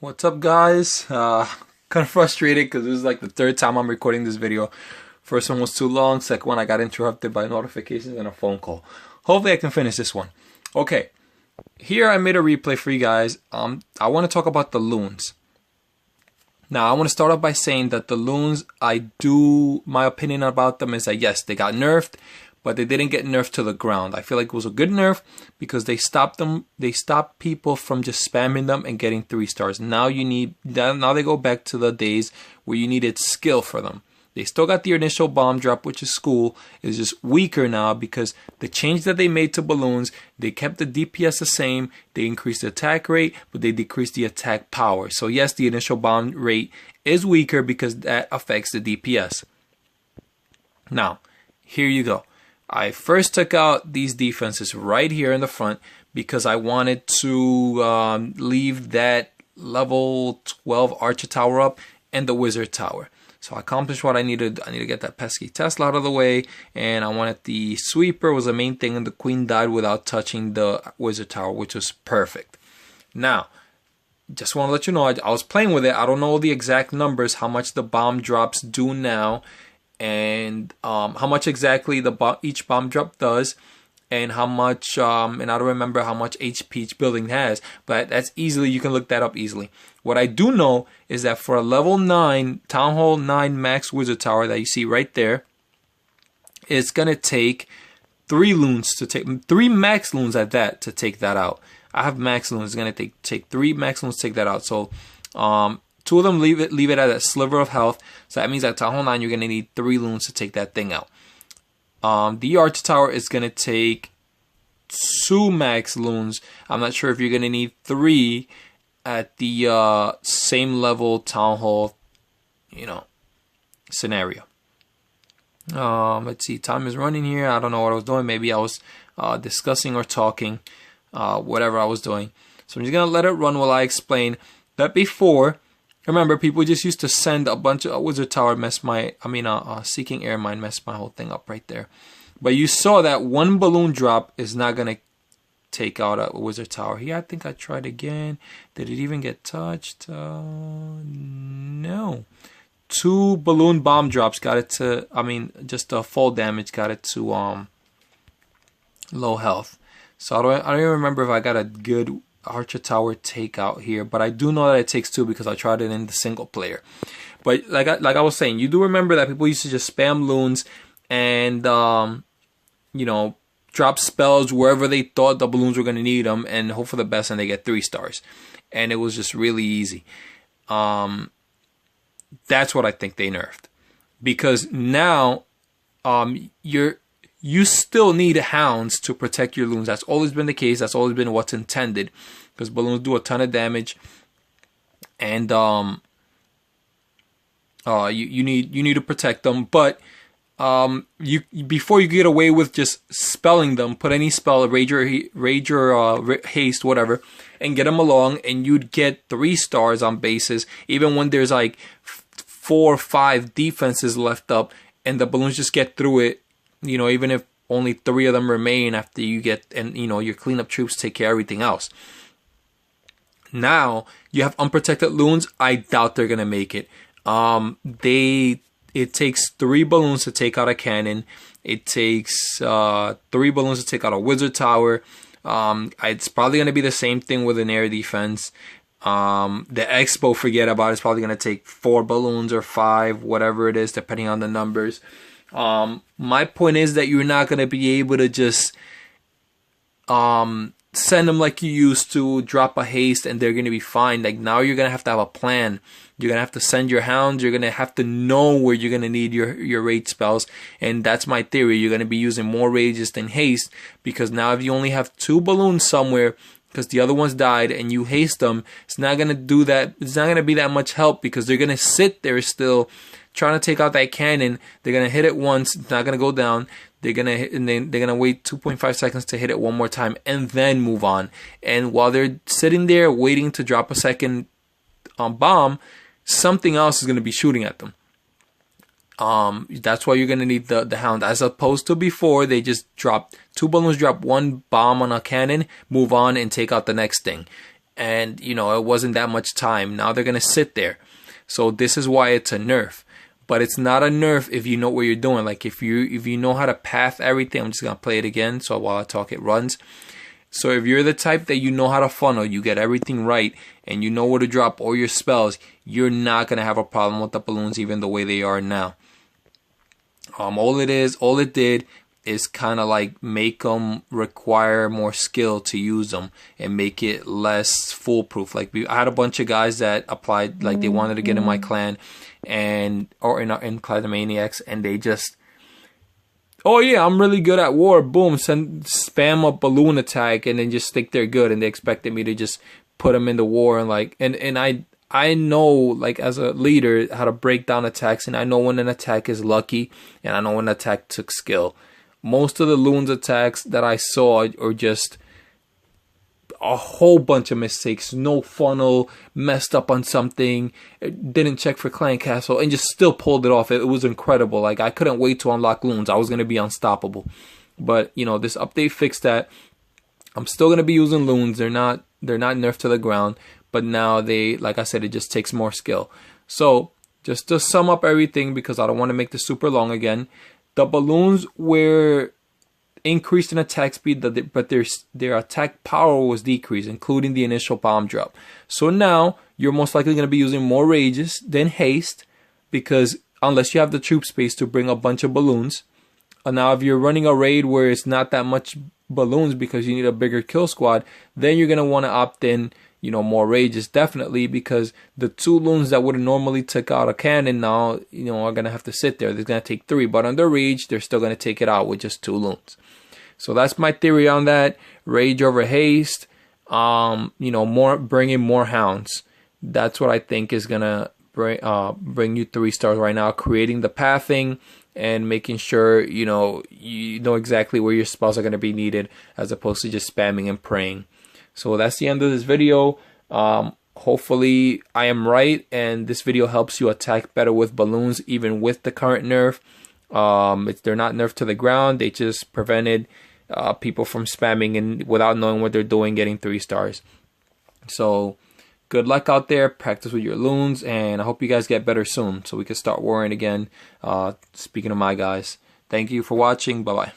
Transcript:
What's up, guys? Kind of frustrated because this is like the third time I'm recording this video. First one was too long. Second one, I got interrupted by notifications and a phone call. Hopefully I can finish this one. Okay, here I made a replay for you guys. I want to talk about the loons. Now, I want to start off by saying that the loons, my opinion about them is that yes, they got nerfed, but they didn't get nerfed to the ground. I feel like it was a good nerf because they stopped people from just spamming them and getting 3 stars. Now they go back to the days where you needed skill for them. They still got the initial bomb drop, which is cool. It's just weaker now because the change that they made to balloons, they kept the DPS the same. They increased the attack rate, but they decreased the attack power. So yes, the initial bomb rate is weaker because that affects the DPS. Now, here you go. I first took out these defenses right here in the front because I wanted to leave that level 12 Archer Tower up and the Wizard Tower. So I accomplished what I needed. I need to get that pesky Tesla out of the way, and I wanted the Sweeper was the main thing, and the Queen died without touching the Wizard Tower, which was perfect. Now, just want to let you know, I was playing with it. I don't know the exact numbers, how much the bomb drops do now, and how much exactly each bomb drop does, and how much, and I don't remember how much HP each building has, but that's easily, you can look that up easily. What I do know is that for a level 9, Town Hall 9 Max Wizard Tower that you see right there, it's going to take 3 max loons at that to take that out. I have max loons. It's going to take 3 max loons to take that out. So, 2 of them leave it at a sliver of health. So that means at Town Hall 9, you're going to need 3 loons to take that thing out. The Archer Tower is going to take 2 max loons. I'm not sure if you're going to need 3 at the same level Town Hall, scenario. Let's see. Time is running here. I don't know what I was doing. Maybe I was discussing or talking, whatever I was doing. So I'm just going to let it run while I explain that before. Remember, people just used to send a bunch of Wizard Tower Seeking Air Mine messed my whole thing up right there. But you saw that 1 balloon drop is not going to take out a Wizard Tower. Here, I think I tried again. Did it even get touched? No. 2 balloon bomb drops got it to, just full damage got it to low health. So I don't even remember if I got a good Archer Tower takeout here, but I do know that it takes 2 because I tried it in the single player. But like I was saying, you do remember that people used to just spam loons and drop spells wherever they thought the balloons were going to need them and hope for the best, and they get 3 stars. And it was just really easy. That's what I think they nerfed, because now you still need hounds to protect your loons. That's always been the case. That's always been what's intended, because balloons do a ton of damage, and you need to protect them. But before you get away with just spelling them, put any spell, rage or haste, whatever, and get them along, and you'd get 3 stars on bases, even when there's like 4 or 5 defenses left up, and the balloons just get through it. Even if only 3 of them remain after you get, and your cleanup troops take care of everything else. Now you have unprotected loons. I doubt they're gonna make it. It takes 3 balloons to take out a cannon. It takes 3 balloons to take out a Wizard Tower. It's probably gonna be the same thing with an air defense. The Expo, forget about it. It's probably gonna take 4 balloons or 5, whatever it is, depending on the numbers. My point is that you're not going to be able to just send them like you used to, drop a haste, and they're going to be fine. Like, now you're going to have a plan. You're going to have to send your hounds. You're going to have to know where you're going to need your rage spells. And that's my theory. You're going to be using more rages than haste, because now if you only have 2 balloons somewhere because the other ones died and you haste them, it's not going to do that. It's not going to be that much help, because they're going to sit there still trying to take out that cannon. They're gonna hit it once, it's not gonna go down. They're gonna hit, and then they're gonna wait 2.5 seconds to hit it one more time, and then move on. And while they're sitting there waiting to drop a second bomb, something else is gonna be shooting at them. That's why you're gonna need the hound, as opposed to before they just drop 2 balloons, drop 1 bomb on a cannon, move on, and take out the next thing. and you know, it wasn't that much time. Now they're gonna sit there. So this is why it's a nerf. But it's not a nerf if you know what you're doing. Like if you know how to path everything. I'm just gonna play it again so while I talk it runs. So if you're the type that you know how to funnel, you get everything right, and you know where to drop all your spells, you're not gonna have a problem with the balloons even the way they are now. All it did is kind of like make them require more skill to use them and make it less foolproof. Like I had a bunch of guys that applied, like they wanted to get in my clan or in Clan of Maniacs, and they just, oh yeah, I'm really good at war. Boom, spam a balloon attack and then just think they're good, and they expected me to just put them into war and I know, like as a leader, how to break down attacks, and I know when an attack is lucky and I know when an attack took skill. Most of the loons attacks that I saw are just a whole bunch of mistakes. No funnel, messed up on something, didn't check for clan castle, and just still pulled it off. It was incredible. Like I couldn't wait to unlock loons. I was going to be unstoppable. But you know, this update fixed that. I'm still going to be using loons. They're not nerfed to the ground, but now they, like I said, it just takes more skill. So just to sum up everything, because I don't want to make this super long again, the balloons were increased in attack speed, but their attack power was decreased, including the initial bomb drop. So now you're most likely going to be using more rages than haste, because unless you have the troop space to bring a bunch of balloons. And now if you're running a raid where it's not that much balloons because you need a bigger kill squad, then you're going to want to opt in, you know, more rages, definitely, because the 2 loons that would have normally took out a cannon now, you know, are going to have to sit there. They're going to take 3, but under rage, they're still going to take it out with just 2 loons. So that's my theory on that. Rage over haste, you know, bringing more hounds. That's what I think is going to bring you 3 stars right now, creating the pathing and making sure, you know exactly where your spells are going to be needed, as opposed to just spamming and praying. So that's the end of this video. Hopefully I am right and this video helps you attack better with balloons, even with the current nerf. They're not nerfed to the ground. They just prevented people from spamming and without knowing what they're doing getting 3 stars. So good luck out there. Practice with your loons, and I hope you guys get better soon so we can start warring again. Speaking of my guys, thank you for watching. Bye-bye.